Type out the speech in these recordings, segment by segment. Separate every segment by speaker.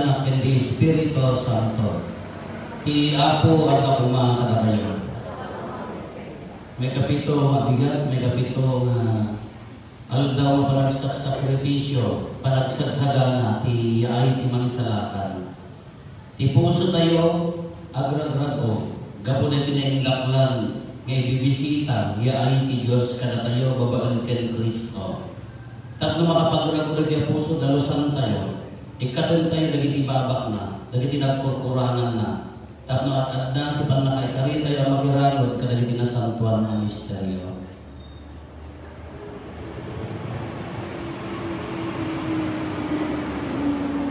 Speaker 1: Anak, and the Espiritu Santo. Ti Apo at ako mga kayo. May kapito nga bigat, may kapito nga aldaw panagsakripisyo, panagsagsagan ti yaay ti manisalakan. Ti puso tayo, agragrago, gabo na tinayindaklan, ngay bibisita, yaay ti Diyos kada tayo, babaan ken Kristo. Tapno makapagrago ti puso, dalusan tayo, ikatan tayo dagiti babak na, dagiti nagkurkuranan na. Tapno at na, ti panakaikari tayo magiranod kada dagiti nasantuan na misteryo.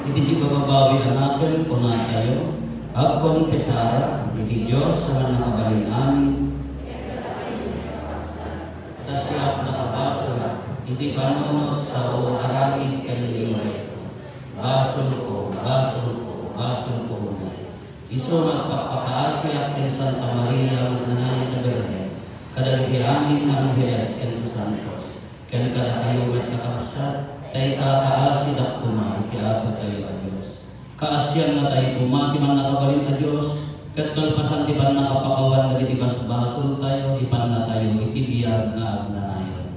Speaker 1: Iti si bababawi anaken po na tayo, agkong pesara, iti Diyos sa nakabalin amin, tas siya nakabasa, iti panunod sa o aramid kanilingay, basol ko, basol ko, basol ko na. Iso nagpapakaasya ken Santa Maria Magdalena na Birhen, kada iti amin ng Angeles ken sa Santos, ken kada kayo met nakabasa, tayo kaasid at kuma, ikiapat tayo a Diyos. Kaasyan na tayo kuma, ti man nakabalin a Diyos, kat kalpasan ti pan nakapakawan na iti basbasol tayo, ipan na tayo itibiyag na agnanayon.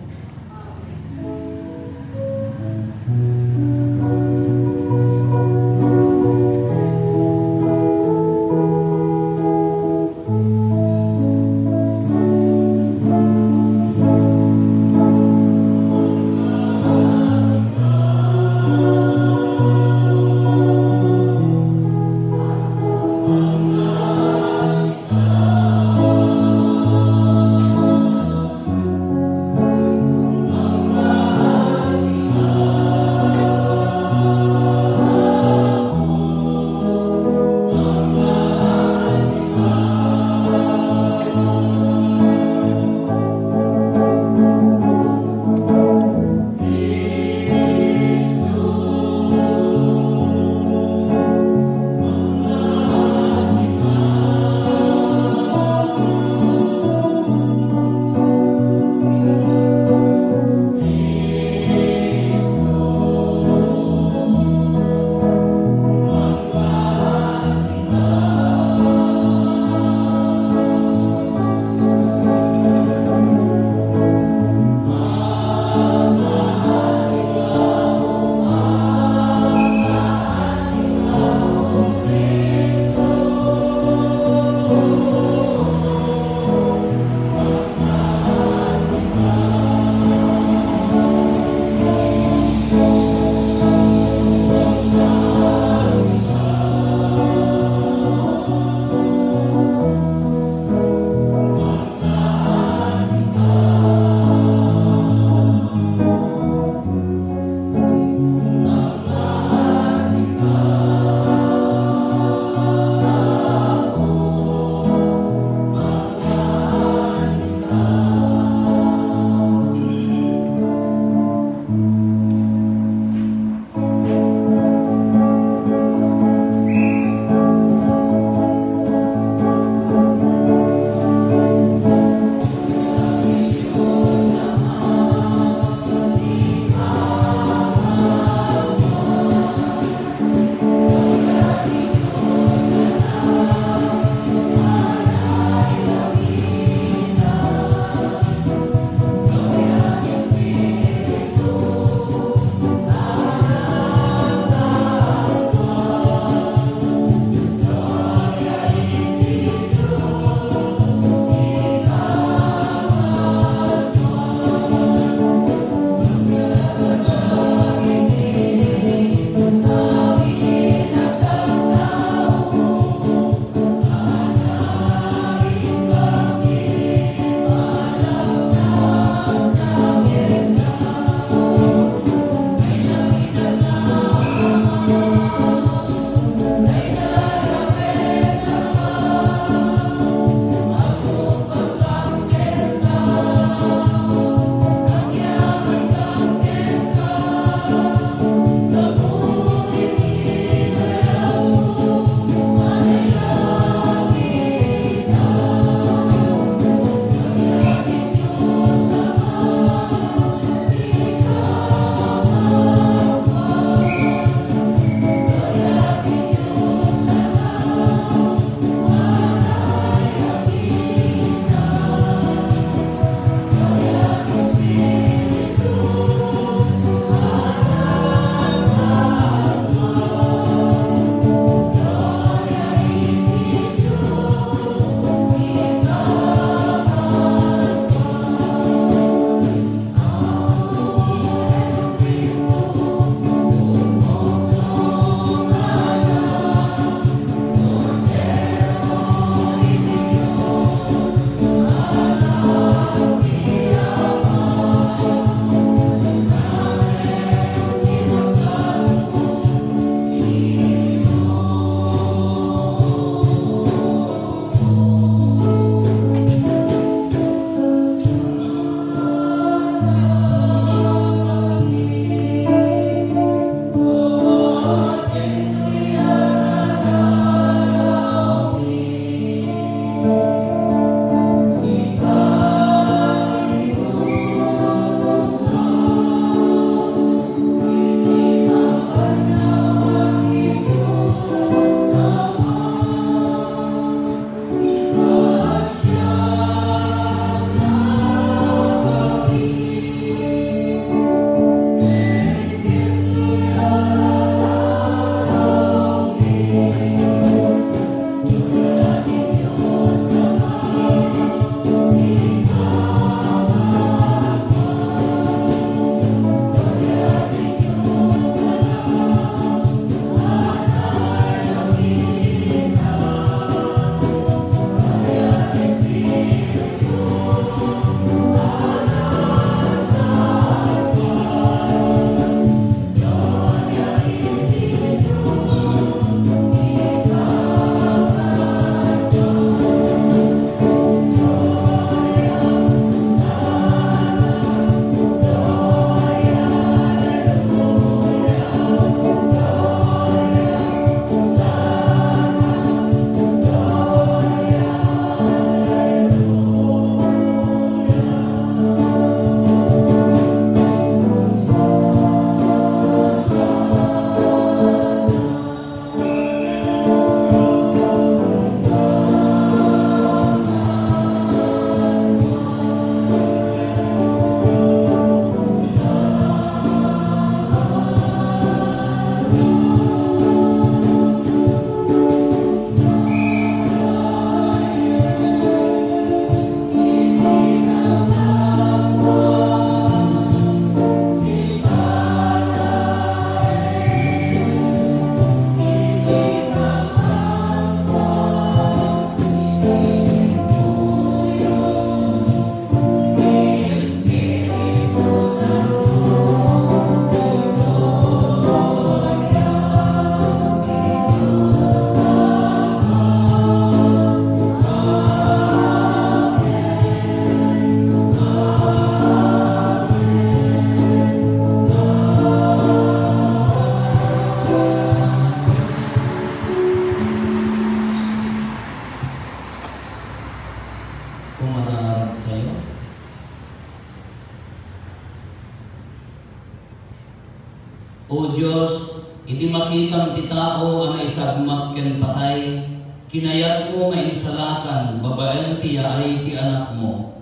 Speaker 1: tao ang isagmag ken patay, kinayat mo nga isalakan, babaeng tiya ay ti anak mo.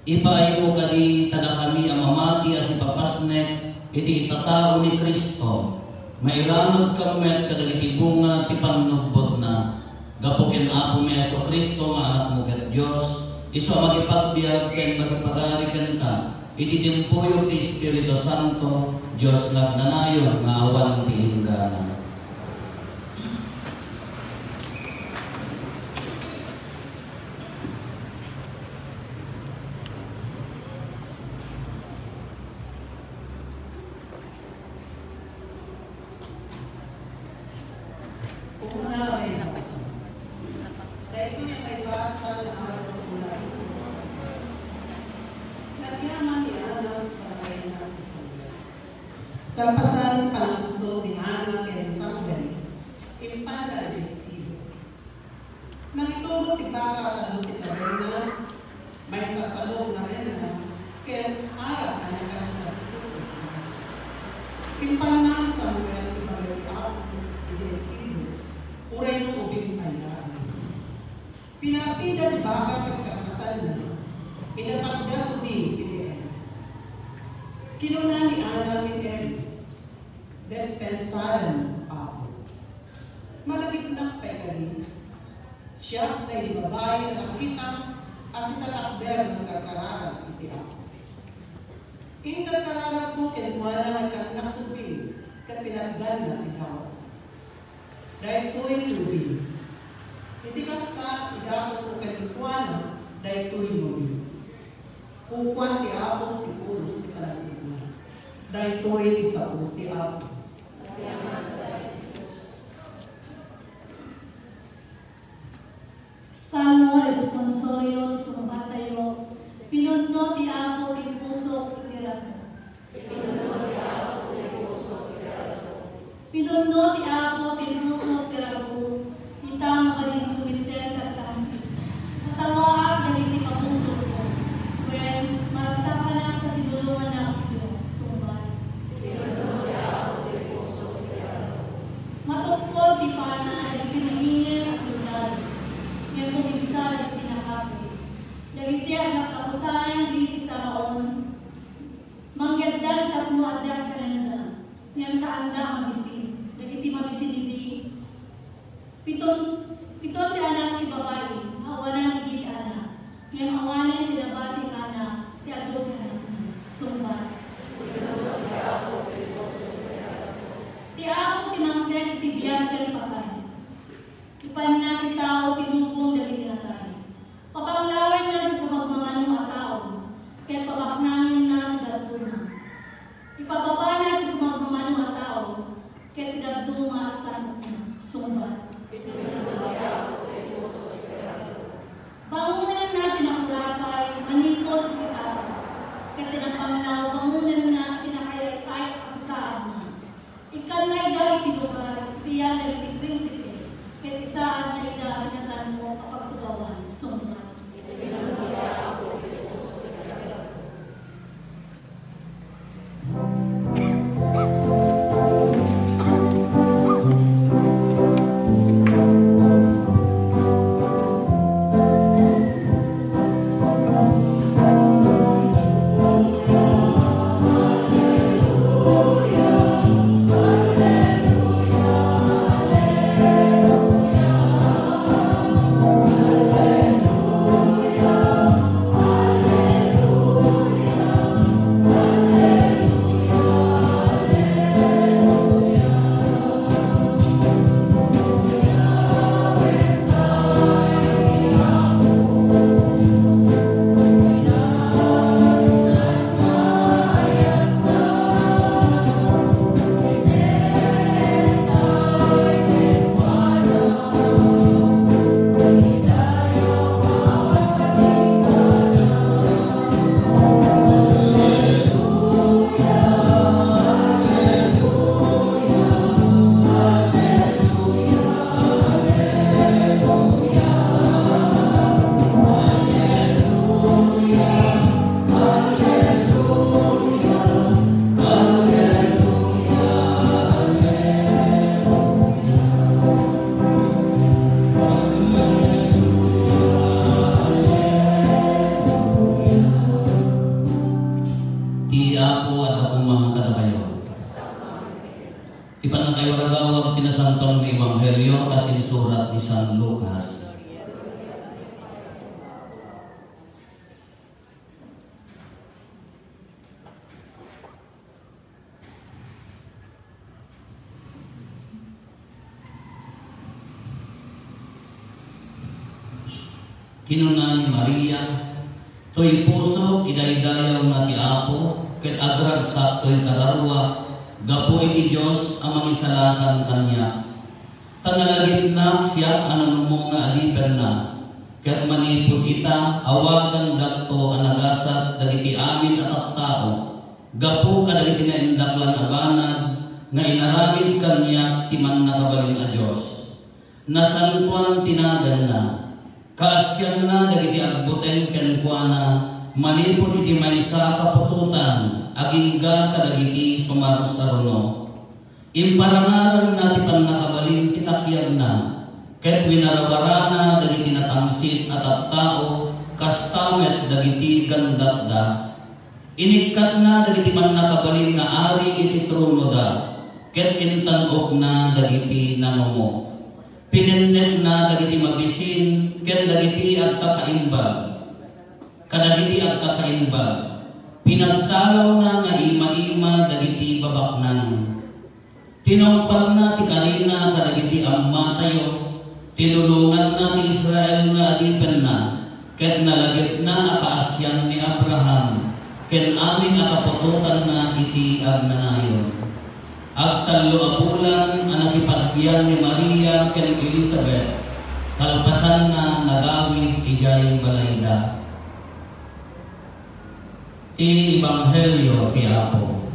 Speaker 1: Ipaay mo kadi tada kami ang mamati as ipapasnek, iti itatao ni Kristo. Mairanod kamet kadagiti bunga ti panugbot na. Gapukin ako mi Yesu Kristo nga anak mo ket Dios. Isu magipagbiag ken magipagari ken ka. Iti timpuyog ti Espiritu Santo, Dios nagnanayon nga awan ti inggana.
Speaker 2: Kalpasan pananggusto ni Ana kay Samuel, impada Jesido. Nang itulog ti baka at ti Tarena, may sasalong na rin na kaya arap na niya kang nagsuko. Impana ni Samuel ti Bagay ti Jesido, uray ng ubing ayaan. Pinapida ti baka at kalpasan na, pinapagda tubig ti Eli. Kinuna ni Ana ni Eli, despensaran ako. Malapit na pagkarin. Siya tayo babae na nakita as italakber ng kakararap iti ako. In kakararap mo kinwala ng kaknakubing kapinagdan na ikaw. Dahil to'y tubig. Iti kasa idakot ko kanikwana dahil to'y mubig. Kukwan ti ako ti pulos ti palagtig mo. Dahil to'y isapo ti ako.
Speaker 3: Salmo responsorio sumatayo, pinunno ti ako ti puso itirado. Pinunno ti ako ti puso itirado, ita makaling kumiter katasi. Matawaag dahil ti kapuso ko, when magsakalang sa tinulungan na ang Diyos, sumbay. Pinunno ti ako ti puso itirado. Matungkol ti pana ay kinahingin ang sundalo. Yang kumisa at pinakapi. Lagiti ang nakapusahan di taon, mangyadal at muadal ka na yang sa anda mabisin. Lagiti mabisin hindi. Piton ti anak ti babae, awanan ti anak. Yang awanan ti nabati anak, ti adot anak. Sumbat. Ti ako tinanggan ti biyagel patay. Ipan natin tao, tinupong dali natin. Papanglawan natin sa pagmamanong at tao, kaya pabaknangin natin dagduna. Ipababa natin sa pagmamanong at tao, kaya dagduna at tanong na, sumbat. Bangunan natin ang kulakay, manikot kita. Kaya tinapanglaw, bangunan natin na kaya kasasaan na. Ikanay dahil tinugar, tiyan dahil ti prinsipe, kaya isaan na idaan
Speaker 1: makasinsurat ni San Lucas. Kinuna ni Maria, to'y puso idaydayaw na ti Apo, ket agrad sa to'y kararwa, gapoy ni Diyos ang mangisalakan kanya. Tanalagit na siya anong mo nga adipen na, ket manipod ita, awagan dakto anagasat, dagiti amin at tao, gapo kadagiti na indaklan abanad, nga inaramid kanya timan nakabalin a Diyos. Nasantuan tinagan na, kaasyan na dagiti agbuten ken kuana manipod iti maysa kapututan agingga kadagiti sumarustaruno. Imparangaran na ti pannakabalin kitakyag na ket winarawarana dagiti natamsit at tao kastamet dagiti gandakda. Inikat na dagiti pannakabalin nga ari iti trono da ket intan-ok na dagiti nangumo. Pinennet na dagiti mabisin, ken dagiti at kakaimbag. Kadagiti at kakaimbag. Pinagtalaw na nga ima-ima dagiti babaknan. Tinumpag na ti karina kadagiti amma tayo. Tinulungan na ti Israel nga adipen na. Ket nalagit na akaasyan ni Abraham. Ken amin akapututan na iti agnanayon. Agtalo abulan ang nakipagbiyan ni Maria ken Elizabeth, kalpasan na nagawid ijay balayda. Ti Ebanghelyo ti Apo.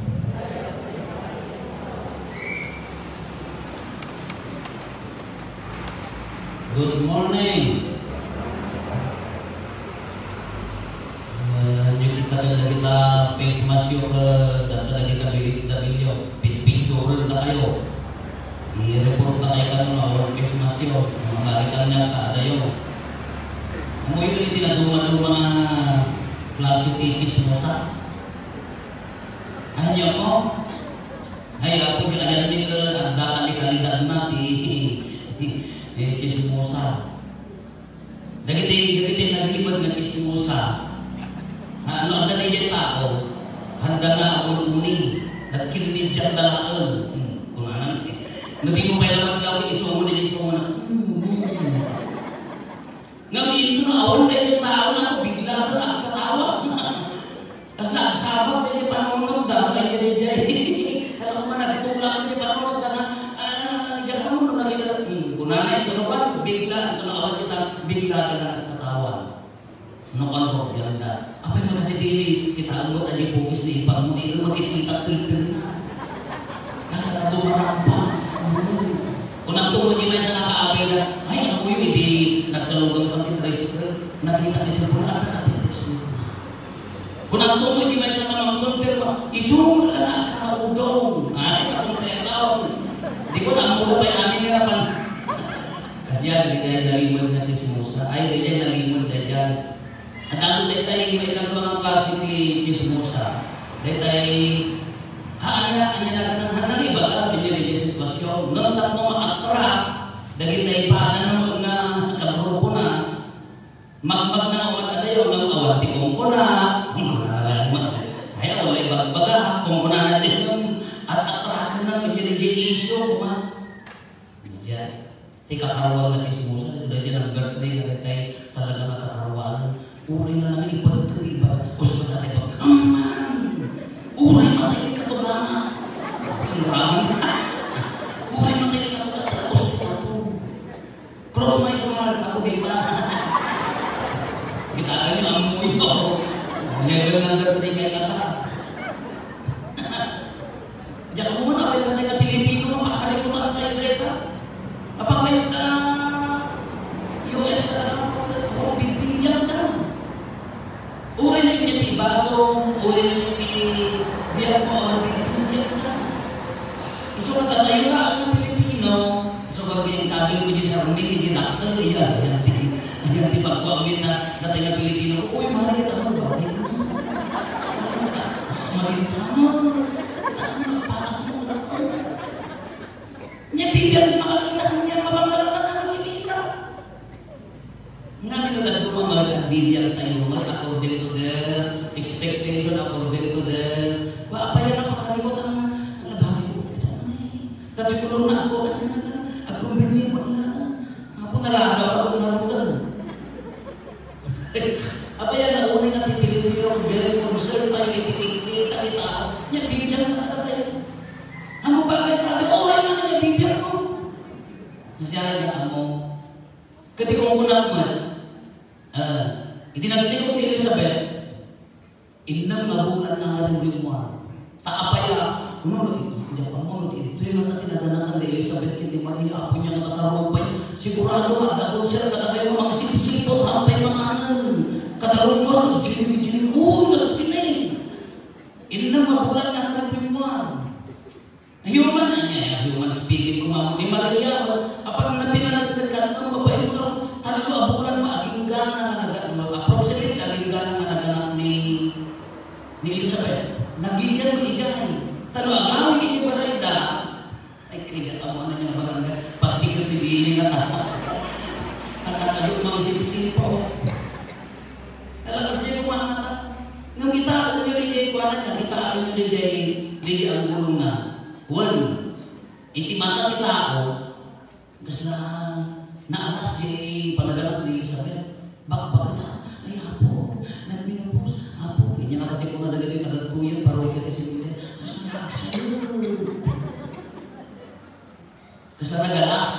Speaker 1: Good morning. Kita face mask yung data na kita BHW. Pinsuran na kayo. I-report na kayo kanong awang face mask yun. Makalitan niya kaada yun. Mo ito yung tinaduma-duma mga klase chismosa. Ay niyo mo? Ay ako yung ayan din ang dakali-kalidad na chismosa. Dagiti naglibad ng chismosa. Ano ang dali yung tao? Handa na ako uni. Nagkinig dyan dalaan. Kung ano. Hindi mo may laman daw iso mo na iso mo na. Ngayon ito na awan dahil yung tao na bigla na ang katawa. Kasi nagsabak na yung panunod daw. Kaya nilajay. Alam mo nagtulak na yung panunod daw na diyan mo na nakita. Kung nanay ito naman, bigla. Ito na awan kita, bigla ka na nagkatawa. Nukal yan da. Apa yang masih kita anggap aja fokus di Pak Mudi itu makin kita terkena. Kasar itu apa? Unang tuh di masa nakaabela, ay ako yung hindi nagkalugong pati tricycle, nakita di sempurna at nakatira sempurna. Unang tuh di masa namang pero isumul na kaudong. Ay ako na tahu. Di ko na mo pa amin nila pan. Kasya di dalimod na Chismosa. Ay di dalimod dyan. At ang detay may kang mga klase ni Chismosa. Detay haana anya na iba ka di sitwasyon. Nang tatno ma-attract dagiti paana no nga kagrupo na magmag na umat adayo ng awati kong kuna. Ay wala bagbaga kung kuna na din at attract na ng issue ma. Diyan. Tika karawang na Chismosa dahil ang birthday na detay talaga nakakarawaan. Uri na namin ipagtriba. Gusto natin ba? Uri matay ka ito na. Maraming uri matay ka ito na. Gusto na ito. Cross my heart. Ako di ba? Kita ka yung amoy ito. Level ng birthday kaya kata. Diyan mo na. Kapag natin ka Pilipino, makakalimutan tayo leta. Kapag kayo US na bigbiyan ka. Uri na yung ibagong, uri na yung biyak mo, bigbiyan ka. So, matatayo na ang Pilipino. So, gagawin yung kabil mo sa rumili, hindi nakakal, yan di pagpamit na datay na Pilipino. Uy, mahal kita mo, bakit? Maging sama. Kita mo, nagpakas mo lang. Niya, bigyan, makakita niya, mabanggal bibigyan tayo according to their expectation, according to their papayan na pakalikot naman. Bakit ko kita naman eh. Dati ko na ako, at kumbili mo na. Ako nalaga ako narutan. Papayan na unay natin Pilipino, very concerned tayo, itikikita kita. Yan, bibigyan na tayo. Ano ba kayo? Oray na nga, bibigyan mo. Nasiyaya mo. Ketika mo naman, itinagsin ko ni Elizabeth, inang nabulan na nga rin mo. Taapaya, Japan ito yung natinaganakan ni Elizabeth ni Maria, apo niya nakatarupay. Sigurado magdadol siya, katakay mo mga sipsipot, hampay mga anan. Katarong mo, jini-jini, nagtinig. Inang mabulan na nga rin mo. Human speaking ko ni Maria, apang napinanagdagan ng babae mo, talaga abulan maaging gana approximately aging gana na naganap ni Elizabeth. Nagigyan mo iyan. Talaga agawin niya ba tayo da? Ay, kaya amo na niya barangay. Pagtikil pidili na ta. Nakakagod mga sisipo. Talaga siya kuha na ta. Nung kita nyo ni Jay, kuha na niya, kita nyo ni Jay ang gulong na. One, itimata kita ako, kasi naalas si panaganap ni Elizabeth. Bakit kita? Ay, apo, nagminupos. Apo, kanya nakatip ko na nagaling agad po yan, parokya ni Silvia. Kasi nakakasal. Kasi nagalas,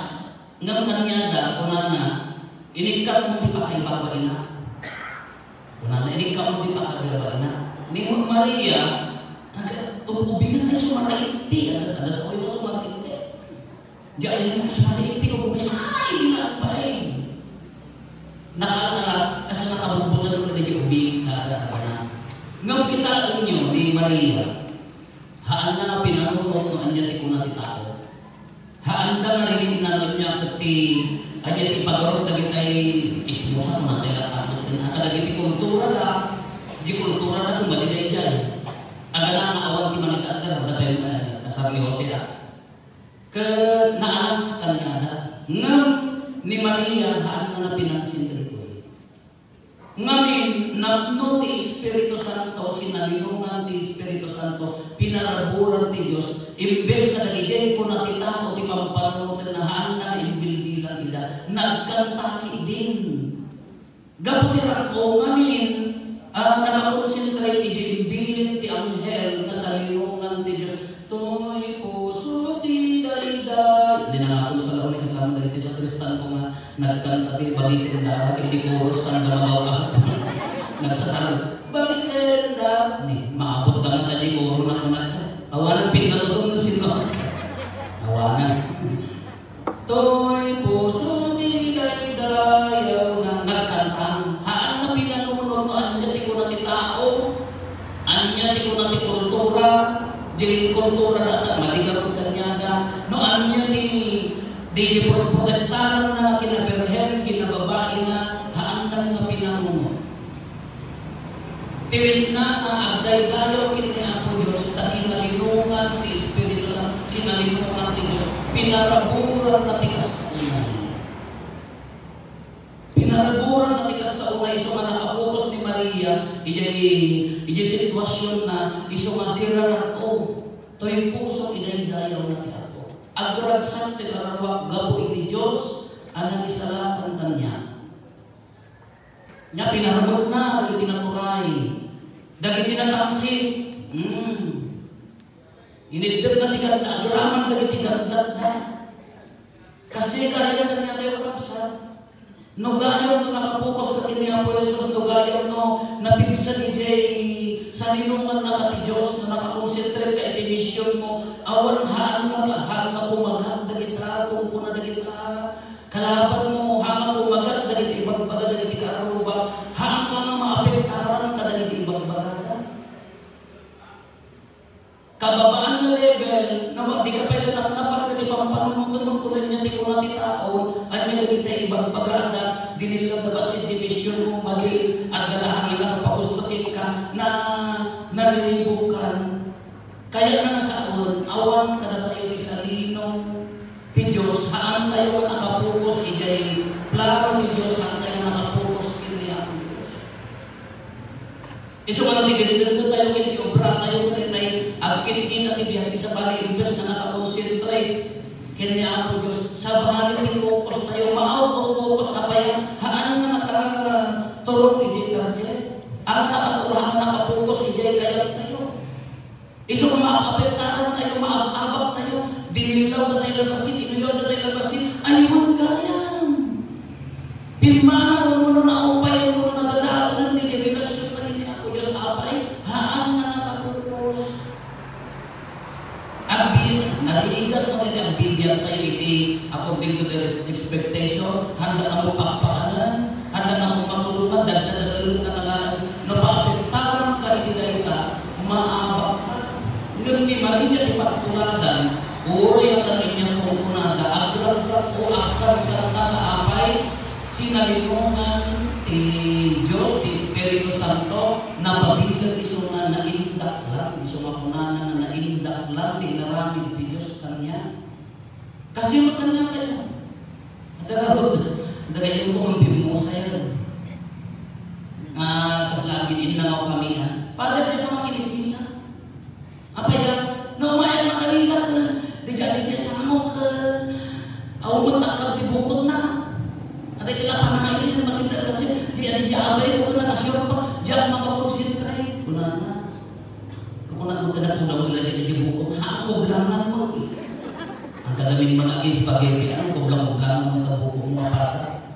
Speaker 1: ngam kanyada, kunana, inikat mo di pa kayo babain na. Kunana, inikat mo di pa kayo babain na. Ni Maria, ubigan na sumakaitti. Ada sa ulo sumakaitti. Diyan yung sumakaitti ko ay nagpay. Nakakalas, kasi nakabubutan ko na yung ubig na. Ngam kita inyo ni Maria, haan na pinanunod mo anyati ko na titao. Haan na narinig na niya kati anyati pagarot dagit ay chismosa mo na tayo at kadagiti kultura na. Di kultura na kung madiday dyan. Agad na awan di manitadar dapat kasar ni Hosea. Ke naas kanyada ngam ni Maria haan na pinansin dito. Ngamin napno ti Espiritu Santo sinalinungan ti Espiritu Santo pinaraburan ti Dios imbes na nagigay ko na kita o ti pampanunutan na haan na imbilbilan ida nagkantaki din. Gaputiran ko ngamin nakakonsentrate ijimbilin ti anghel na sa linungan ti Diyos. To'y puso ti dayday. Hindi na nga ako sa laon ni kasama dagiti sa Kristan ko nga nagkanta ti bagitin da hindi puros kang damagaw ka. Nagsasarap. Bagitin da. Maabot na nga tadi uro na kunat. Awanan pinatutong na sino. Awanan. To'y puso ti dayday nga nagkantang haan na pinanunod no anya ti ko na ti tao anya ti ko na ti kultura di kultura na matigarot kanyada no anya di protektaran na kinaberhen kinababae na haan na pinanunod tiwid na agday-dayo kini ako Diyos ta sinalinungan ti Espiritu Santo sinalinungan ti Diyos pinaraburan na tikas pinaraburan na tikas sa unay iso nga nakapokus ni Maria ijay sitwasyon na iso nga sira na to'y puso iday-dayaw na ti ako agragsan ti karawak gabo iti Diyos anang isalakan kanya nya pinarabot na dagiti naturay dagiti natangsit inidder na ti ganda agraman dagiti ganda kasi kaya kanya tayo kapsa nugayaw no nakapokus sa kanya po Jesus nugayaw no napigsan ni Jay sa linungan na kati Diyos na nakakonsentrate ka iti mission mo awan haan na kumagad dagita kung kuna dagita kalaban mo haan kumagad dagiti ibagbaga dagiti kaaruba haan ka nga maapektaran ka dagiti ibagbaga kababaan na level na di ka pwede napan dagiti pampanunutan ko niya ti kuna ti tao at niya dagiti ibagbaga dinilang na ba si division mo mali at galahangin na pagustutin ka na narilibukan. Kaya na saon, awan ka na tayo sa linong ti Diyos. Haan tayo nakapokus, ijay plano ni Diyos, haan tayo nakapokus kini ang Diyos. Iso man ganito tayo kini obra tayo kini agkin kita biyahe sa bali imbes na naka-concentrate kini ako Dios sa bali ni focus tayo maaw focus kapaya haan nga nakaturo ijay kanje ang nakaturahan na nakapokus ijay kaya tayo. Iso maapektahan tayo maabab tayo dinilaw na tayo labasin inuyon na tayo labasin ayun kaya Pimana mo na upay mo na dadaan ni relasyon na ni ako Diyos apay haan nga nakapupos. Abin, naliigat mo rin ang bigyan tayo iti according to the expectation, handa ka mo pakpakanan, handa ka mo matulungan, dagdagan na kalaan, napapektaran ka iti dahita, maabak ka. Ngayon ni Maria ipatuladan, uroy ang kanyang pungkunada, agrab-grab o akad ka na apay, sinalilungan ti Diyos, ti Espiritu Santo, na pabilang iso nga naindak lang, iso makunana na naindak lang, ti naramid ti Diyos kanya. Kasi yung kanya kayo. Dagay yung kong pimusa yan. Tapos lagi din na ako kami ha. Father, siya pa makinismisa. Apa yan? Naumayan makanisa ka. Di siya sa mo ka. Aumot akab di bukod na. Ada kita panahin yang makin dekat sih, dia di Jawa itu kena siapa, jangan mengkonsentrasi, kunana udah jadi buku, aku belangan mau, angka demi menagih spaghetti, aku belang buku mapata,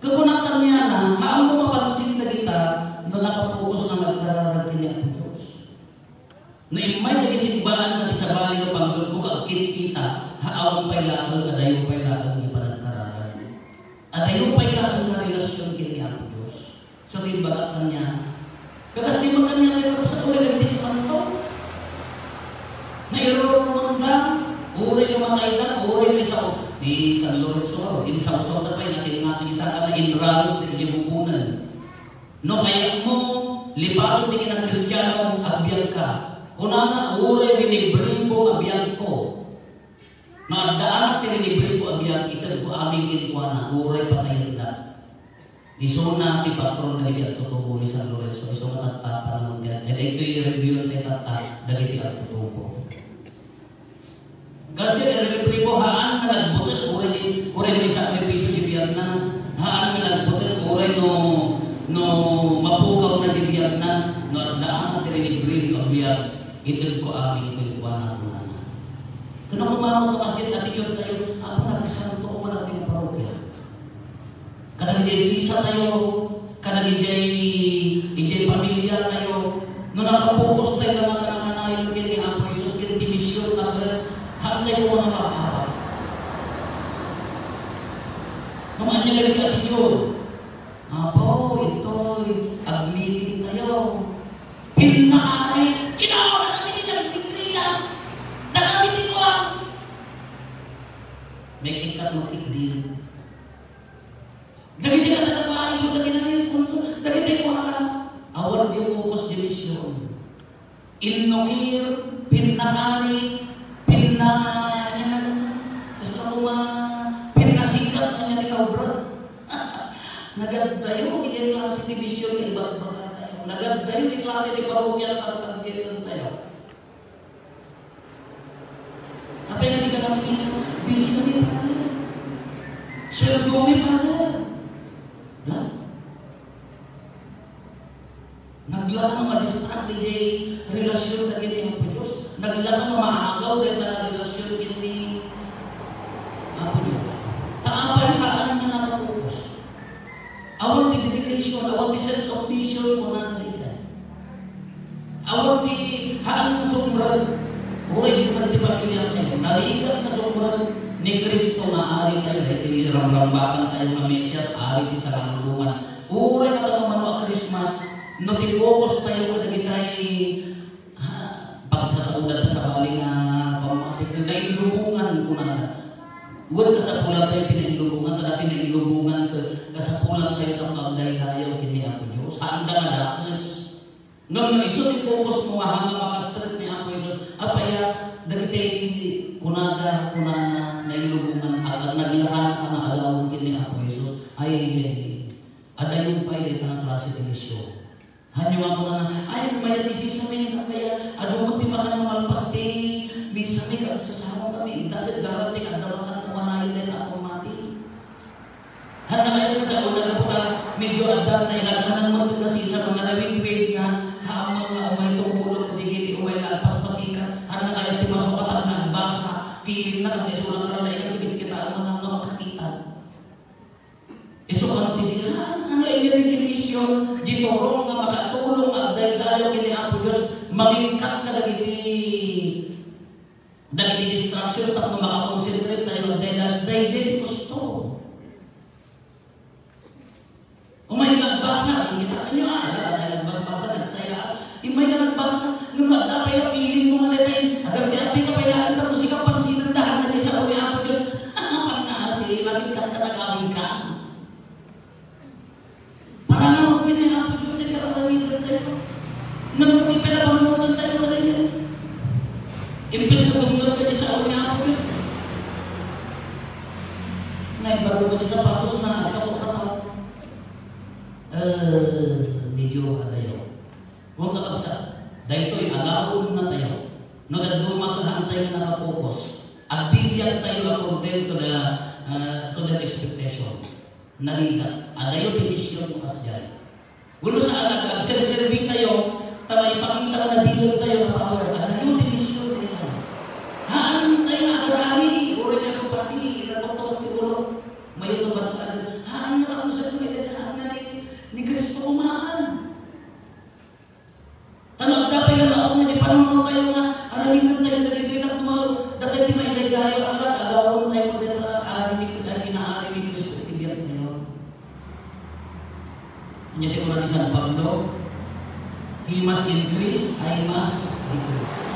Speaker 1: kegunaannya nah, kamu mapansin kita, fokus nanggaran kini terus, naimay lagi simbahan na bisa balik panggil buka kita, haawang pailakan kadayo pailakan di pada ada yung pailakan na relasyon kini ako Diyos. So, timbagaan niya. Kasi magkanya kayo sa ulit ng Santo. Na irurunda, uray lumatay na, uray may sa di San Lorenzo, in Samson na pa, natin isa ka na inralo, di bukunan. No, kaya mo, lipato di ka ng Kristiyano, agbiyan ka. Kunana, uray rinibring mo, agbiyan ko. No, at daan at rinibring ko, agbiyan, ikan ko aming kinikuha na, uray patayin na. Isuna ti patron dagiti at tutubo ni San Lorenzo, isuna tatata naman diyan. And ito i-review na tata, dagiti at tutubo. Kasi i-review ko, haan na nagbutin, uray may sakripisyo di biyan na, haan na nagbutin, uray no mapukaw na di biyan na, no at daan at rinibring ko biyan, itin ko aming kinikuha na ako na. Kung kumamot ko kasi attitude tayo, ako nagsanto ko man ating parokya. Kadang ijay sisa tayo, kadang ijay pamilya tayo, no nakapokus tayo na mga kananganayon kini Apo Jesus, kini misyon na hati tayo mga mapahawak. Naman niya lagi attitude. Apo, ito'y agnitin tayo. Pinakay, inawa na kami niya, nagtitriya. Nakamitin ko ang. May ikat magkikdil. Dagiti ka sa kapahay, so dagiti na yung kunso, dagiti ko haka. Awar di focus di misyon. Innukir, pinakari, pinasikat na niya ni Kaubra. Nagadayo, iyan klase di misyon ni iba-iba tayo. Nagadayo, di klase di parokya tatagjitan tayo. Apa yang di dalam bisa ni pada. Sweldo ni pada. Lah. Naglalang madistract di relasyon na kini Apo Diyos. Naglalang maagaw dahil na relasyon kini Apo Diyos. Taapay kaan na nakapupos. Awal di dedication, awal di sense of mission mo na nalita. Awal di haan na sumran. Uray juga di pagkilihan kayo. Narigat na sumran ni Kristo na ari kayo. Dahil ramrambakan kayo ng Mesias, ari di sa kalulungan. Uray na tayo manwa Christmas. No focus tayo kung naging tayo pagsasaudan sa bali nga pamatik. Dahil lubungan ko na. Huwag kasapulan tayo tinilubungan. Kada tinilubungan kasapulan tayo kang magdahilayaw kini Apo Diyos. Handa na dakas. Ngam na iso ni focus mo hanga makastret ni Apo Jesus. Apaya dagiti kunada na ilubungan at naglahan ka na alawon kini Apo Jesus. Ay ada yung pa ito ng klase ng misyon. Hanyuan ko na Handa kayo na sa una na po ka, medyo adang na ilaganan mo na sa mga nawig-wig nga, mga may tumulog na digili, umay na paspasika, handa kayo timasok at nagbasa, feeling na kasi sulang karalayan, kita mo na makakita. So ano di sila, ano yung mission, gitorong na makatulong at dahil kini Apo Diyos, mamingkat ka dagiti distraction sa makakonsentrate tayo dahil gusto. Umay nagbasa, kita nyo nagbasa, nagsaya. Imay na nagbasa, nung nagdapay na feeling mo nga tayo, agar-agar ka pailaan, tapos ikaw pang sinundahan na sa uli Apo Diyos, pag naasi, maging katanagawin ka. Para nga huwag ni Apo Diyos, na karawin tayo. Nang hindi pinapamunan tayo na yan. Imbes na dumunod ka sa uli Apo Diyos. Naibago ka sa patos na nagkakataw. Medyo tayo. Huwag kakabsa. Dahil ito'y agawin na tayo. No, dadumakahan tayo na nakapokus. At bigyan tayo according to the expectation. Naligat. Adayo division mo kasi dyan. Walo sa nag-serving tayo, tama ipakita ka na bilang tayo na power. Adayo division tayo. Haan tayo na agarari. Uri na kong pati. Nagpagtawag tigulo. May ito ba sa akin? Haan na ako sa kumita. Haan na ni Kristo kumaan. Tanong dapay na ako nga si panunod tayo nga. Aramingan tayo na dito. Tumawag. Dati di mailay tayo. Agawin tayo mo dito. Inaari ni Kristo. Itibiyat tayo. Nyati ko na ni San Pablo, he must increase, I must decrease.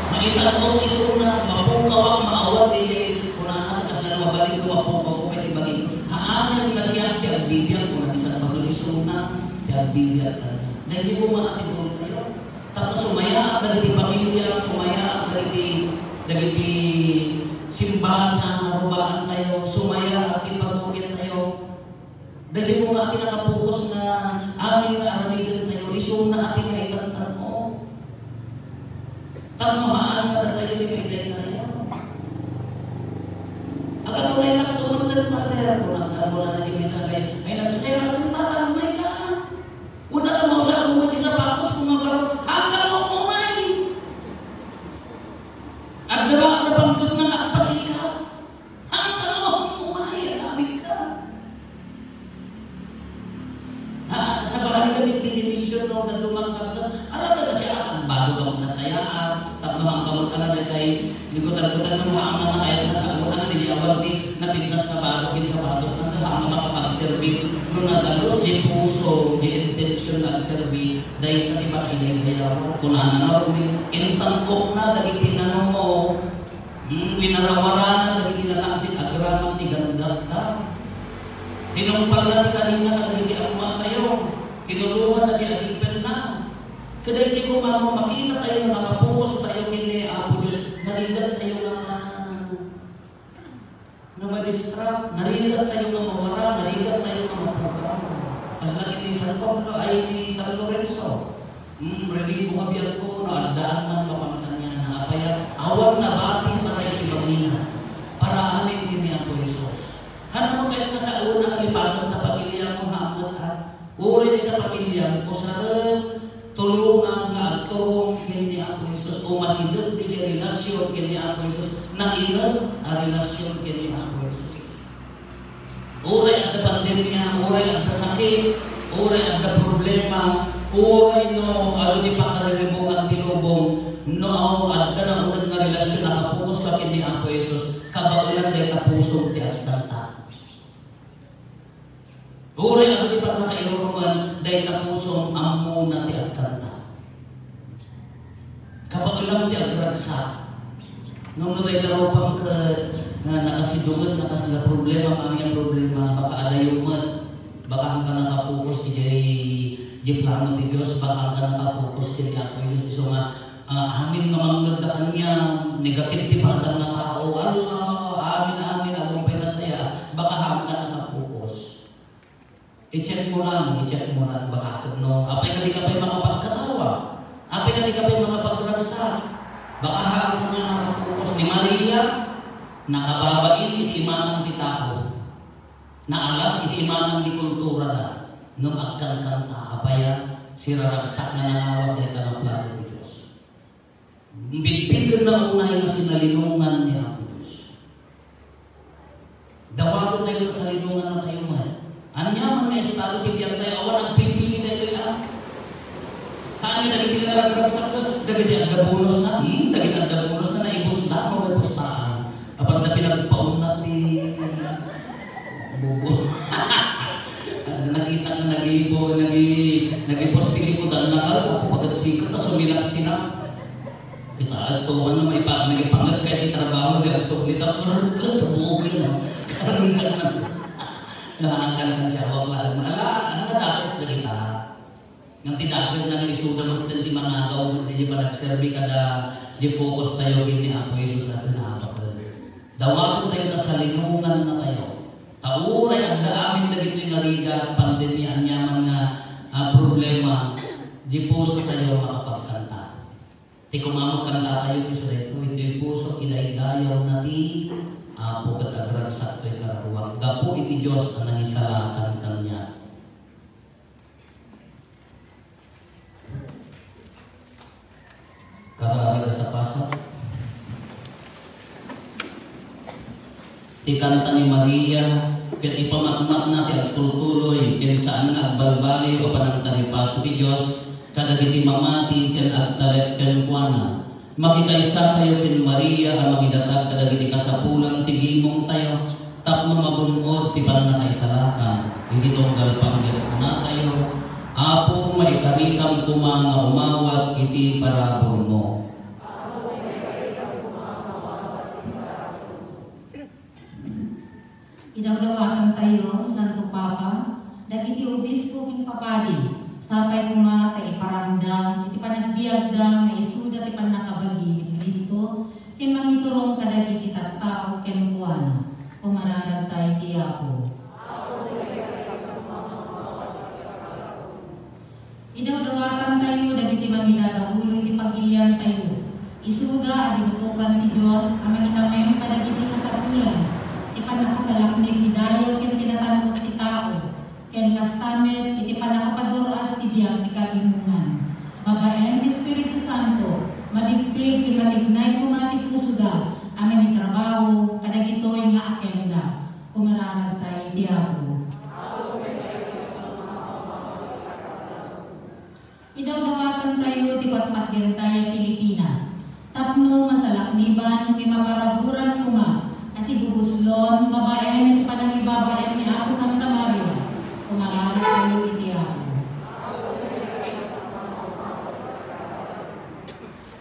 Speaker 1: Makita ko isuna, mapukawak, maawag nila, kunana, kasi na mabalik ko, mapukaw ko, may tibagin. Haanan na siya, tiagbigyan ko na ni San Pablo, isuna, tiagbigyan ka na. Dahil mo mga atibol tayo. Tapos sumaya at dagiti pamilya, sumaya at dagiti simbahan sa narubaan tayo, sumaya at ipagukit tayo. Dahil mo nga ating nakapokus na aming aramidan tayo, isuna ating may tantan mo. Tamahaan na tayo ni may tayo. Agad mo ngayon nakatuman na matera ko na naging isa kayo. Ay nagsaya natin tatamay ka. Una ka mo sa kumutsi sa pakos kung magkaroon, hanggang mo umay. At dara na pangdod na nakapasika. Hanggang mo umay, amig ka. Sa bahali kami division no, na lumangkap sa alaga kasi ang bago ka nasayaan, tapos ang kamot ka na dahil ligutan-ligutan ng haangan na kaya na sa una na niliawag ni napintas na bago kin sa batos na haangan makapag-serving nung nadalos di puso, di intention na serving dahil na ipakilay-layaw kunana na rin intangkok na dahil tinanong mo winarawaran na dahil tinanaksin agraman ni gandat ka tinumpal na kanina na dahil ang tayo kinulungan na niya na. Kada hindi ko makita tayo na nakapokus tayo kini Apo Diyos, narigat tayo na ma-distract, narigat tayo na mawara, narigat tayo na mapukaw. As lagi ni San Pablo ay ni San Lorenzo. Relibo kabiyat ko na adaan man kapangkan niya na apaya. Awag na bati pa tayo ibagina para amin din ni Apo Jesus. Hano mo kayo na sa una kalipagan na pamilya mo hamot ha? Uri ni ka pamilya ko sa tulungan na atong kini Apo Jesus o masidot di relasyon kini Apo Jesus na ingat ang relasyon kini Apo Jesus. Uray ang pandemya, uray ang sakit, uray ang problema, uray no ano di pakariribong ang tinubong no at na unad nga relasyon na kapuos ka kini Apo Jesus kabaulan day kapusog ti at kanta. Uray ang di pagkakairuman dahil kapusong amuna ti at kanta. Kapag ti at ragsa, nung nagay daropang ka nakasidungan, nakasila problema, maming problema, baka adayo mo, baka hanggang nakapokus di plano ti Diyos, baka hanggang nakapokus ti Apo Jesus. So nga, amin nga mangganda kanya, negative ti pandang na tao, Allah, amin, akong pinasaya, baka hanggang nakapokus. I-check mo lang, baka no, apay ka di ka pa'y makapagkatawa, apay ka di ka pa'y makapagdragsa, baka hanggang nga nakapokus. Ni Maria, nakababain iti imanang ti tao. Na alas iti imanang di kultura na nung agkang-kanta apaya siraragsak na nangawag dahil ka ng plano ni Diyos. Bitbitin na unay na sinalinungan niya ang Diyos. Dawaton tayo sa linungan na tayo man. Anyaman nga estado tibiyang tayo awan ang pipili na ito yan. Kami dagiti na naragsak ko, dagiti ang dabunos na, dagiti ang dabunos na naibos na, no naibostaan. Kapag na pinagpaun natin, bubo. Nakita na nag-iposting ko dahil nakal, kapag sikat, tapos umilang-sinap. Kita ito, ano may pangat kayo trabaho, dahil suklit ako, tabugin mo. Nahangan ng jawab lang. Ano nadakis na kita? Nang tinakis na ng isuda mo, hindi managaw, hindi pa nagserbi kada, di focus tayo, hindi ako Isus at naabak. Dawaton tayo na sa linungan na tayo. Tauray ang daamin na gito yung nariga, pandemya, anyaman nga problema, di puso tayo makapagkanta. Ti kumamag kanta tayo, Isus ito, ito yung puso, ilay-dayaw na ti, apo katagragsak to'y kararuwag. Gapo iti Diyos ang nangisalakan kanya. Kararaga sa pasok. Ti kanta ni Maria, ket ipamatmat natin at tutuloy, ken saan nga agbalbali o panang taripato ti Diyos, kadagiti mamati, ken agtaret ken kuana. Makikaysa tayo ken Maria, ang magidatag kadagiti kasapulang ti gimong tayo, tapno mabunod ti pananakaisalakan, hindi tunggal panggirap na tayo. Apo maikarikam kumanga umawat iti parabol mo.
Speaker 4: Idawdawatan tayo, Santo Papa, dagiti obispo king papadi, sapay kuma tay iparandam, iti panagbiagdam na isuda ti panakabagi ni Kristo, ti mangiturong kadagiti tattao ken buwana, pumararag tayo ti Apo. Idawdawatan tayo, dagiti mangidadaulo iti pagilian tayo, isuda adinutukan ni Dios ang mangitamem kadagiti kasapulan, panakasalaknig ni dayo ken tinatanong ti tao ken kastamet iti panakapaduras ti biag ti kagimungan babaen ni Espiritu Santo mabigpig ti matignay kumati pusuda amin ti trabaho kadagitoy nga agenda kumararag tayo ti Apo. Idawdawatan tayo ti patpatgen tayo Pilipinas tapno masalakniban ti maparaburan kuma kasi bubuslon, babae, panangibabae ni Apo Santa Maria, umararag kayo iti Apo.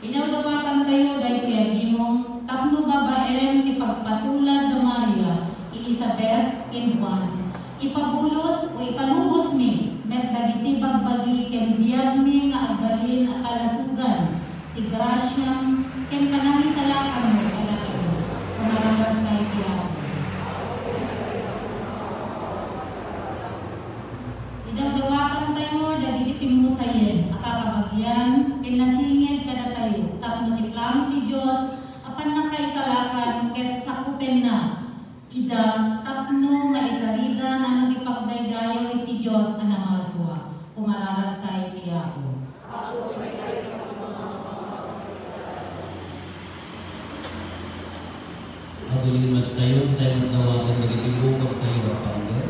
Speaker 4: Inawdawatan tayo dahil kuyagimong, tapno babae, ipagpatulad na Maria, Elizabeth, in Juan, ipagulos o ipalubos mi, met dagiti bagbagi, ken biyag mi nga agbalin at kalasugan, tigrasyam, ken panangisalakan mo, kumararag tayo ti Apo. Idawdawakan tayo dagiti pimusayen, akakabagyan, kinasingit kada tayo, tapno ti plano ti Diyos, apan nakaisalakan, ket sakupen na, ida, tapno maitaridan, ang ipagdaydayo iti Diyos, anamarswa, kumararag tayo ti Apo.
Speaker 1: Agulimat tayo magtawagan na itibukag tayo ang pangga.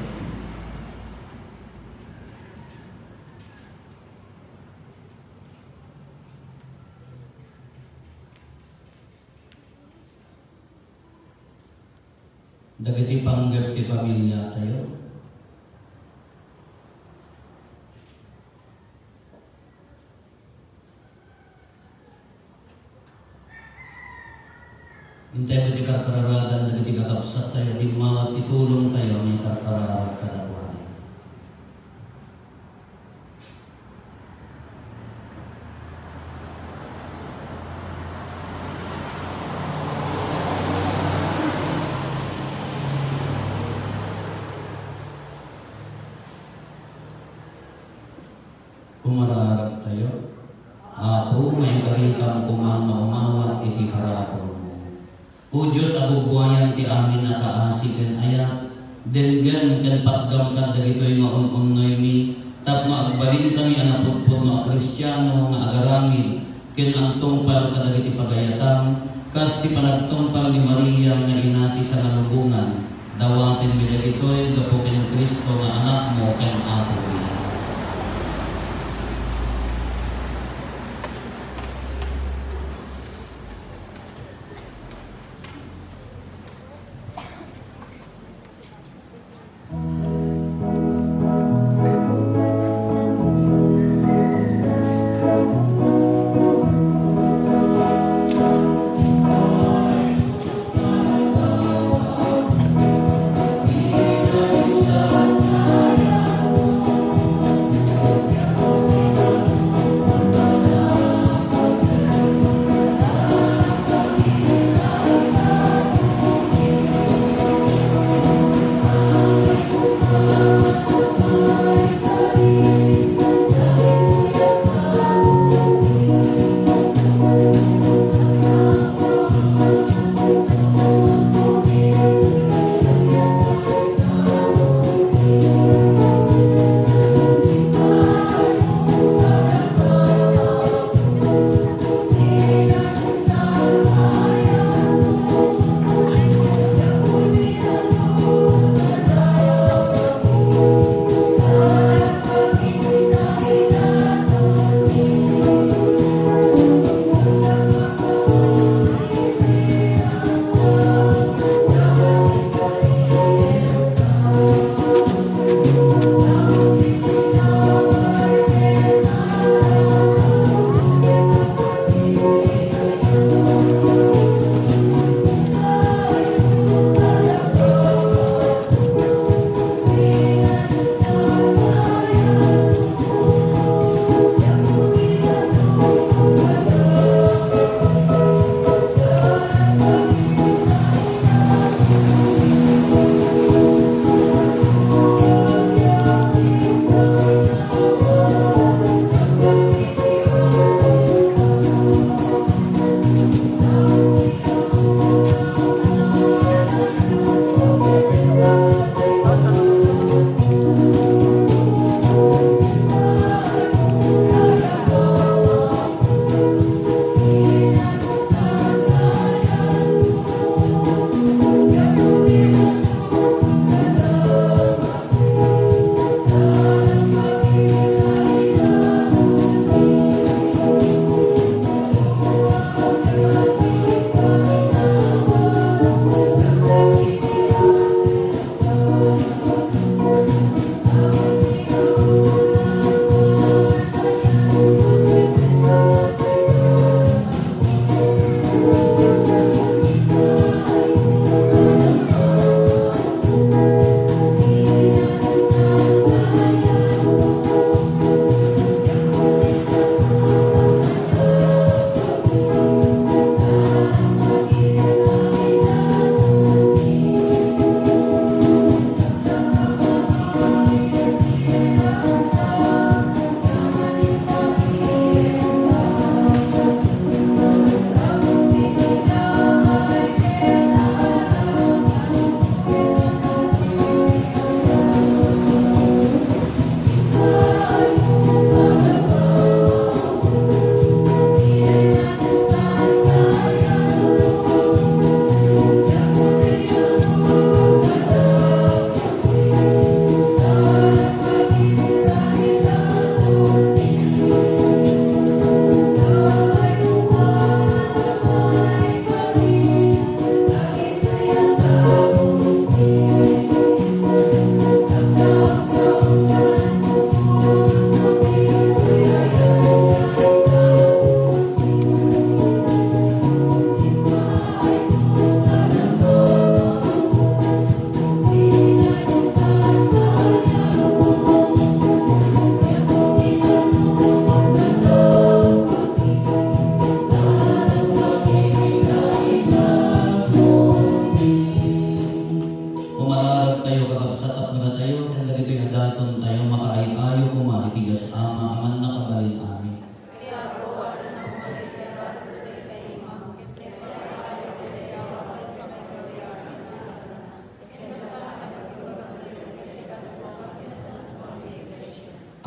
Speaker 1: Dagiti panggap ti pamilya tayo. Hintay mo di karkararagan na di kakapsat tayo, di matitulong tayo may karkararag kalakuan. Kumararag tayo, Apo may karikam kumama-umawa iti parapol. O Diyos, abubuayan ti amin na kaasiken ayat, Denggan kan pagdam kan dagitoy nga ununay mi tapno agbalin kami anaputput no Kristiyano nga agarangin ken ang tungpal kadagiti pagayatan kas ti panagtungpal ni Maria nga inati sa nalubungan dawaten mi dagitoy gapo ken Kristo nga anak mo ken Apo. Thank you.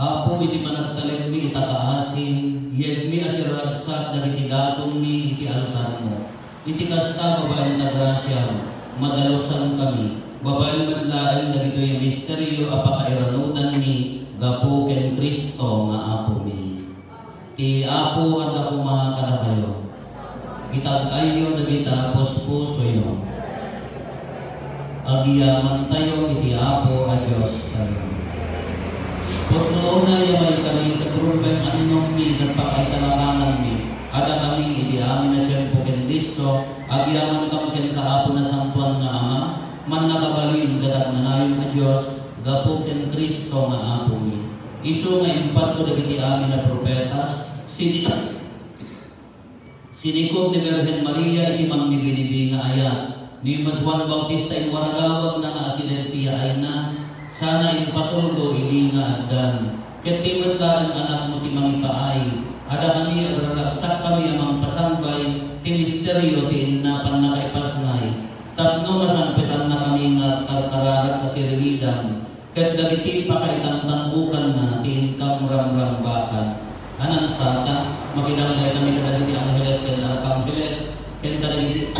Speaker 1: Apo iti managtalek mi itakaasin, yeg mi asiragsak dagiti daton mi iti altar mo. Iti kasta babaen na grasya mo, madalosan kami, babaen madlaan dagito yung misteryo apakairanudan mi, gapo ken Kristo nga Apo mi. Ti Apo at ako mga karakayo, itag-ayo dagita puspuso yo. Agiyaman tayo iti Apo a Diyos tayo. Pagnoon na yung may kami katrumbeng anong mi nagpakaisalakangan mi. Ada kami iti amin na tiyempo ken Kristo, agiyaman kami ken Kaapo na Santuan nga Ama, man nakabalin gatak na nayon na Diyos, gapo ken Kristo nga Apo mi. Isu nga impatto dagiti amin na propetas, sinikog ni Virgen Maria iti mangnibinibi nga aya, ni Juan Bautista in waragawag na nga asidentiya ay na, sana impatuldo ili nga agdan. Ket tiwet ka ang anak mo ti mangipaay. Ada kami agraksak kami amang pasambay, ti misteryo ti inna pan nakaipasngay. Tapno masampetan na kami nga karkararat kasirilidan. Ket dagiti pakaitamtambukan na ti inkam ramrambakan. Anang sata, makidangday kami kadagiti Angeles ken Arcanggeles, ken kadagiti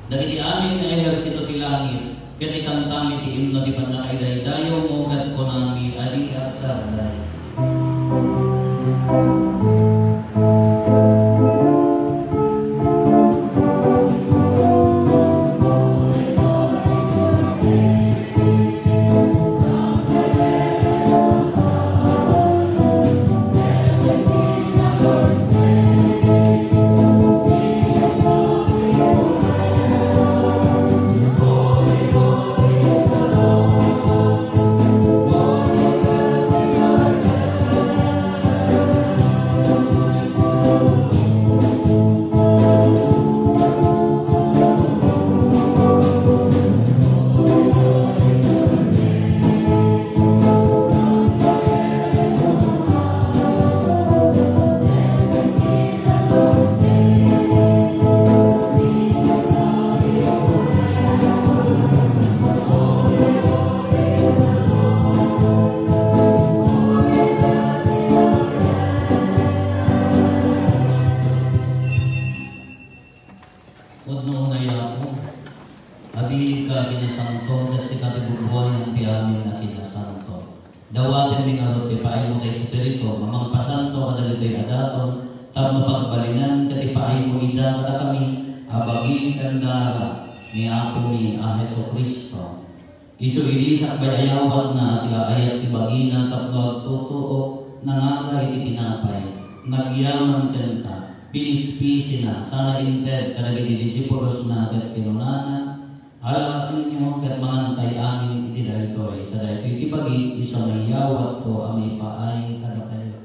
Speaker 1: dagiti amin nga ehersito ti langit. Ket ikantami ti imno ti pannakaidaydayo mo ket konami adi at sarday. Isu ilisak bayayawag na sila ayat tibagina tapno tutuo nangaga iti tinapay nagyaman ken ka pinispisi na sana inted kadagiti disipulos na ket kinunana ala inyo ket mangantay amin iti daytoy kadaytoy iti pagi isa mayawat to ami paay kada kayo.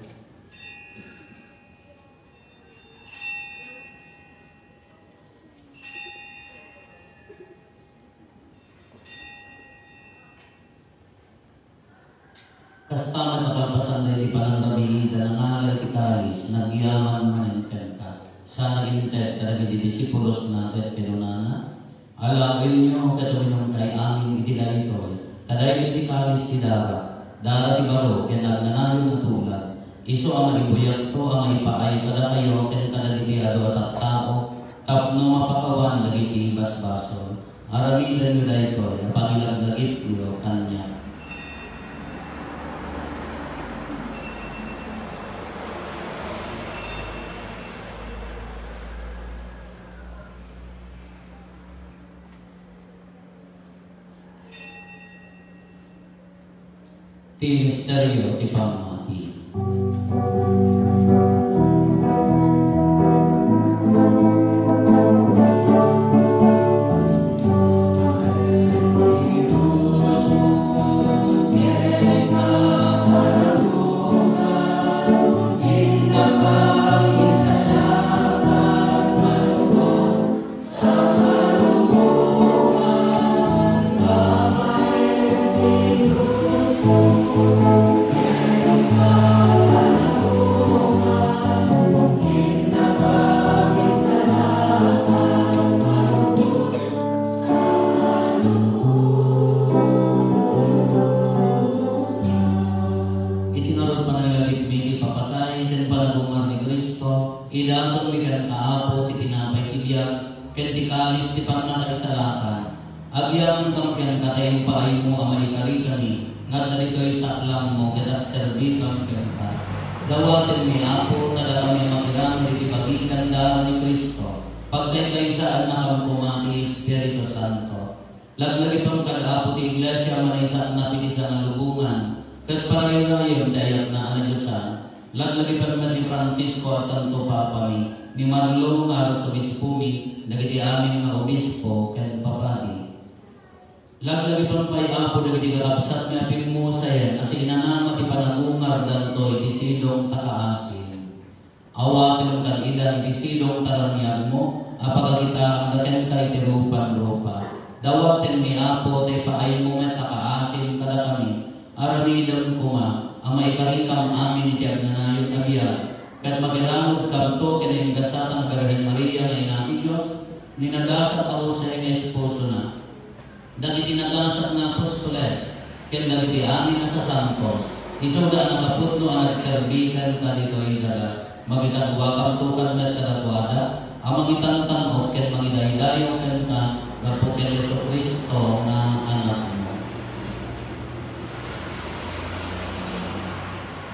Speaker 1: Kastaman makalpasan na iti panangrabihin da nangalay italis, nagyaman manenken ka. Sana inted kadagiti disipulos na ket kinunana. Alawin nyo katuminong kay aming iti daytoy. Kaday iti kalis ti dara. Dara ti baro ken nagnanayon na tulad. Isu ang malibuyat to ang ipaay kada kayo ken kadagiti ado at tao. Tapno mapakawan dagiti basbason. Aramidan nyo daytoy, pangilaglagit nyo kanya. Ti misteryo ti pamati.
Speaker 5: Oh,
Speaker 1: kayong paay mo ang maikari kami, nga dali kayo sa aklang mo, kadak serbi kang kanta. Dawatin ni Apo, kada kami makirang ditipagikan daan ni Kristo, pagkaykaysaan na kang kumaki, Espiritu Santo. Laglagi pang kadapo ti Iglesia, manaysa na pinisa ng lubungan, kat parayon dayak na anadyosan. Laglagi pang ni Francisco a Santo Papa ni Marlo nga Arsobispo mi, nagiti amin nga obispo, ken papadi. Laglagi pang pay Apo nagiti kakabsat nga pinmusayan, as inanama ti panagungar danto iti silong takaasin. Awatin kang idan iti silong taranyag mo, apagakita ang daken kay ti rupan-rupa. Dawatin ni Apo tay paay mo nga takaasin kada kami, aramidam kuma, ang may karikam amin iti agnanayon abiyag, kat magiramod kanto kina gasatan ng Birhen Maria na inati Diyos, ninagasa ako sa inyong esposo na. Dagiti nagasat nga apostoles, ken dagiti amin na sa santos, isuda ang nakaputno ang nagserbikan ka dito ay daga, magitagwa kanto kan kadagwada, ang magitantanok ken magidaydayo ken ka, gapo ken Yesu Kristo nga anak mo.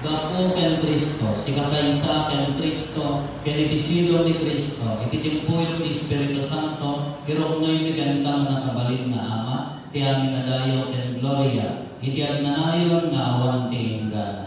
Speaker 1: Gapo ken Kristo, si kakaysa ken Kristo, ken ipisilo ni Kristo, ititimpuyo ni Espiritu Santo, irongnoy ni gantang nakabalin nga Ama, ti amin adayo ken Gloria, iti agnanayon nga awan ti inggana.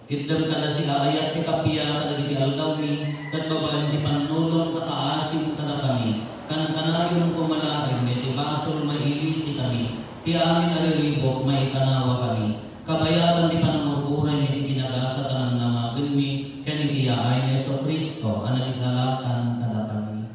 Speaker 5: Itdam ka na sila ayat ti kapya kadagiti aldaw mi, kat babayan ti panulong kakaasim kada kami, kan kanayon kumalain ti basol mailisi kami, ti amin ariribok may kanawa kami, kabayatan ti panangukuray mi ti pinagasa tanang namagin mi, kanitiyaay ni Yesu Kristo, ang nagisalatan kada kami.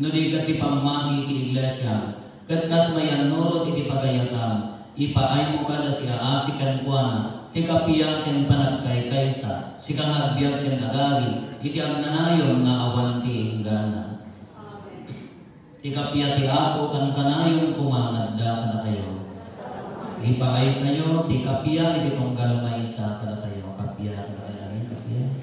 Speaker 5: no di kat ti pamagi ti iglesia, kat kas mayan nurot iti pagayatam, ipaay mo kada siya asikan kuana, ti kapiyak ken panagkaykaysa, si kang agbiyak ken agari, iti agnanayon nga awan ti inggana. Ti kapiyak ti ako kan kanayon kumangadda kada kayo. Ipaay tayo, ti kapiyak iti tunggal maysa kada kayo, kapiyak kada kayo, kapiyak.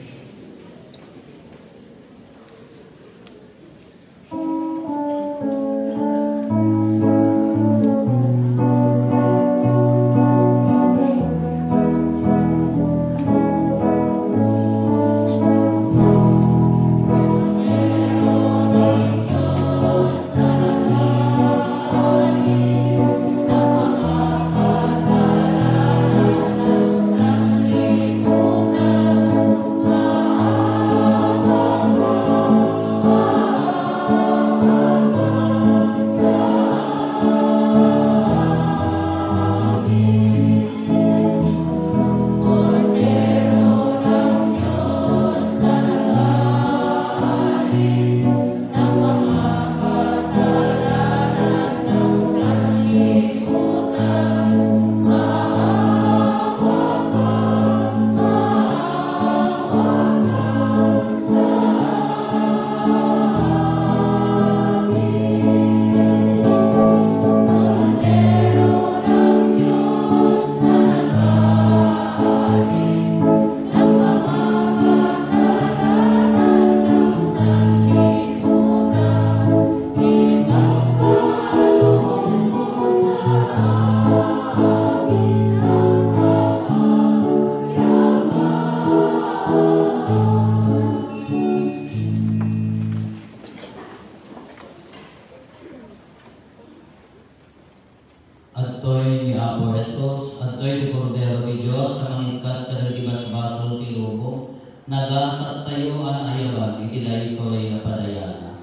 Speaker 5: Adtoy ni Apo Jesus, adtoy ti Kordero ti Dios sa mangitkat kadagiti basbasol ti lubo, nagasat tayo an ayawan iti daytoy padayana.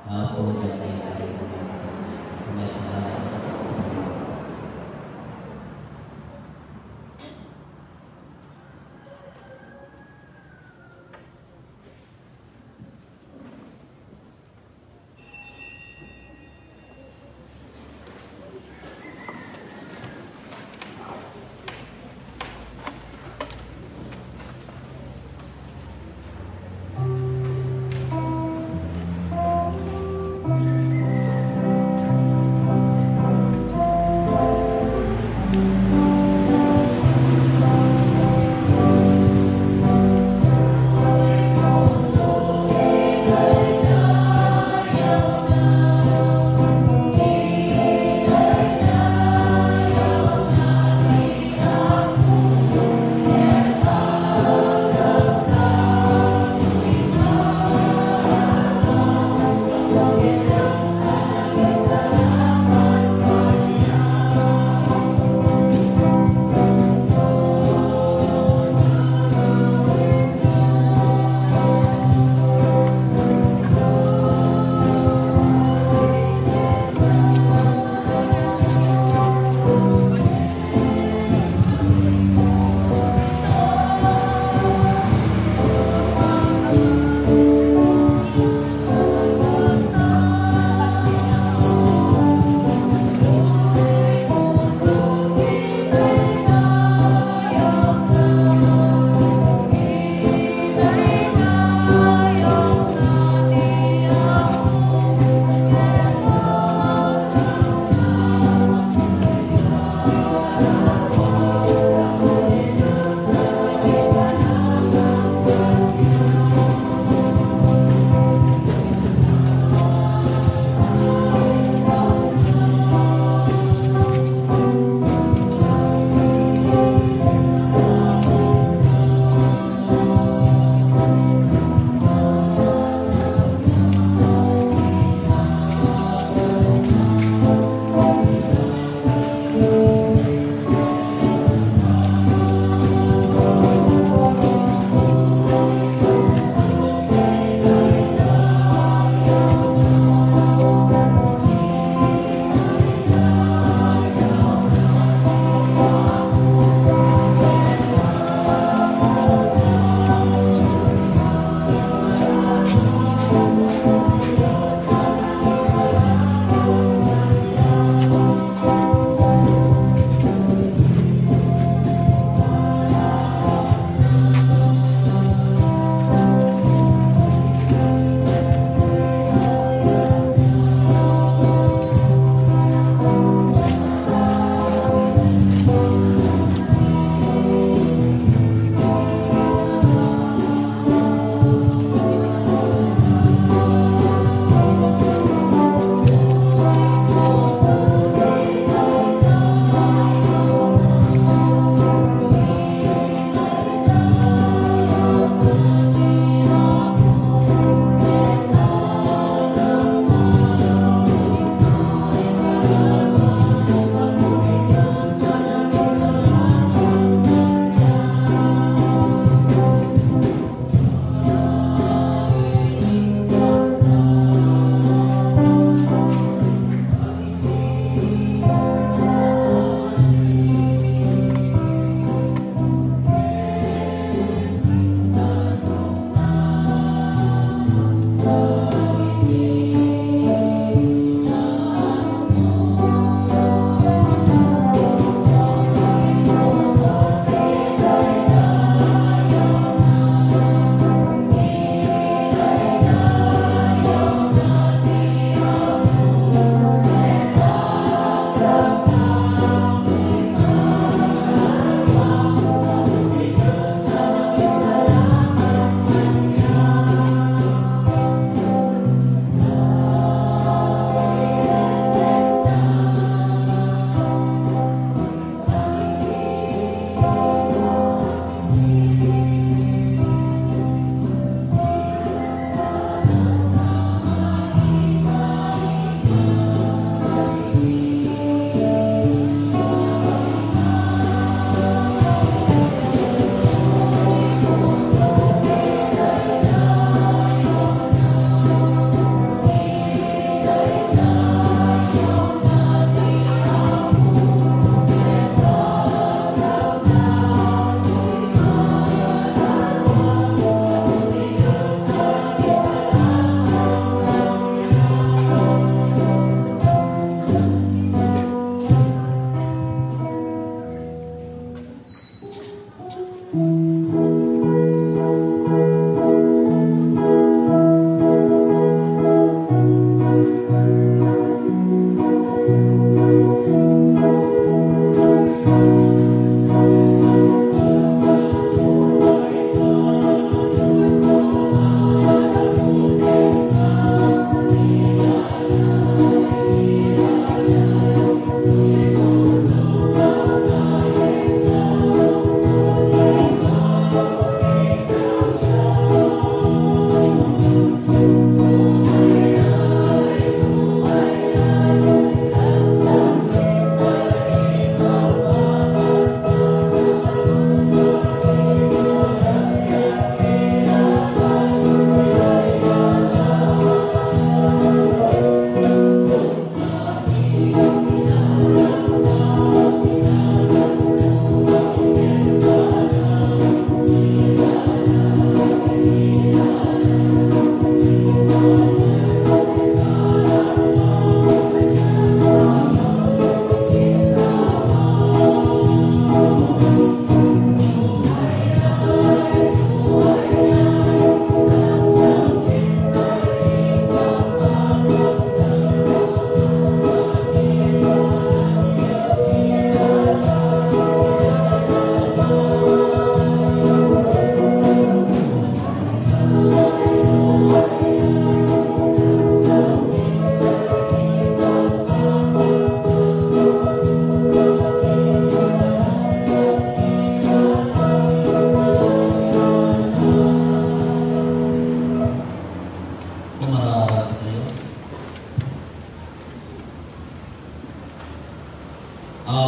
Speaker 5: Apo jay ay mesna sa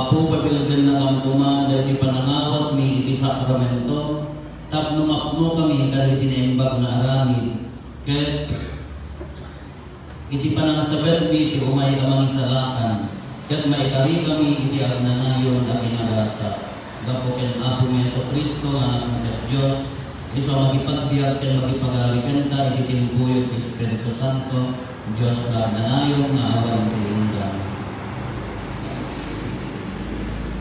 Speaker 1: Apo pabilgan na kamtuma dahil panangawat mi iti sakramento tapno mapno kami kadagiti tinaimbag na aramid ket iti panangsaber mi iti umay amang isalakan ket maikari kami iti agnanayon a kinagasa gapo ken Apo mi Jesucristo nga anak ng Dios iso magipagbiag ken magipagalikan ta iti tinubuyo ti Espiritu Santo Dios na agnanayon nga awan ti inda.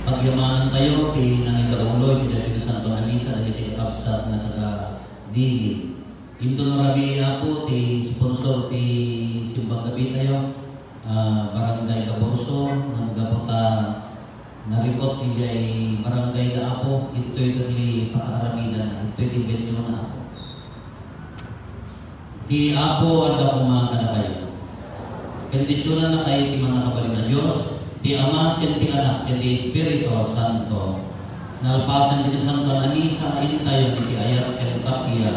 Speaker 1: Pagyamaan tayo ti nangigauloy ti Espiritu Santo nga misa iti absat na taga dili. Into no rabi Apo ti sponsor ti simbang gabi tayo barangay Gaborso ng Gabota narikot ti jay barangay da Apo ito ti pakaaramidan ito ti benyo na Apo. Ti Apo at ako mga kanakayo. Bendisyonan na kayo ti mga kabaling na Diyos, ti Ama, ken ti Anak, ken ti Espiritu Santo. Nalpasan ti Santo na misa, intayo ti ayat ken kapiya.